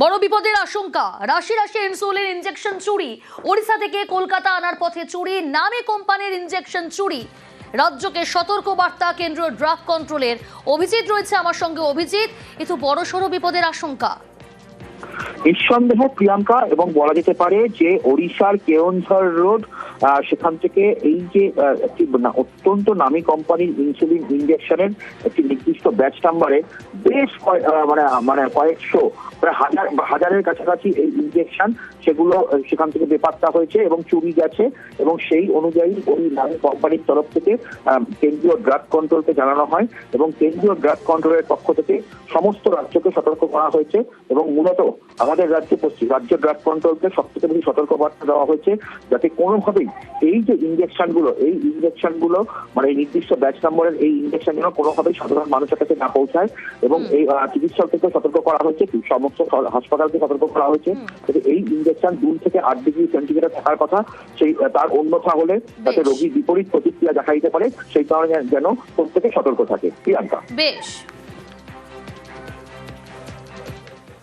বড় বিপদের আশঙ্কা। রাশি রাশি ইনসুলিন ইনজেকশন চুরি। ওড়িশা থেকে কলকাতা আনার পথে চুরি, নামী কোম্পানির ইনজেকশন চুরি। রাজ্যকে সতর্ক বার্তা কেন্দ্রীয় ড্রাগ কন্ট্রোলের। অভিজিৎ রয়েছে আমার সঙ্গে। অভিজিৎ, এ তো বড়সড় বিপদের আশঙ্কা। নিঃসন্দেহে প্রিয়াঙ্কা, এবং বলা যেতে পারে যে ওড়িশার কেওনঝড় রোড, সেখান থেকে এই যে একটি অত্যন্ত নামী কোম্পানির ইনসুলিন ইনজেকশনের একটি নির্দিষ্ট ব্যাচ নাম্বারে বেশ কয়েকশো, প্রায় হাজারের কাছাকাছি এই ইনজেকশন সেগুলো সেখান থেকে বেপাত্তা হয়েছে এবং চুরি গেছে। এবং সেই অনুযায়ী ওই নামী কোম্পানির তরফ থেকে কেন্দ্রীয় ড্রাগ কন্ট্রোলকে জানানো হয় এবং কেন্দ্রীয় ড্রাগ কন্ট্রোলের পক্ষ থেকে সমস্ত রাজ্যকে সতর্ক করা হয়েছে। এবং মূলত আমাদের রাজ্য ড্রাগ কন্ট্রোলকে সব থেকে বেশি সতর্কবার্তা দেওয়া হয়েছে, যাতে কোনোভাবেই এই যে ইনজেকশনগুলো এই নির্দিষ্ট ব্যাচ নম্বরের এই ইনজেকশন যেন কোনোভাবেই সাধারণ মানুষের কাছে না পৌঁছায়। এবং এই চিকিৎসক থেকে সতর্ক করা হয়েছে, সমস্ত হাসপাতালকে সতর্ক করা হয়েছে যাতে এই ইনজেকশন 2 থেকে 8 ডিগ্রি সেন্টিগ্রেড থাকার কথা, সেই তার অন্যথা হলে যাতে রোগীর বিপরীত প্রতিক্রিয়া দেখা দিতে পারে, সেই কারণে যেন প্রত্যেকে সতর্ক থাকে। প্রিয়াঙ্কা, বেশ।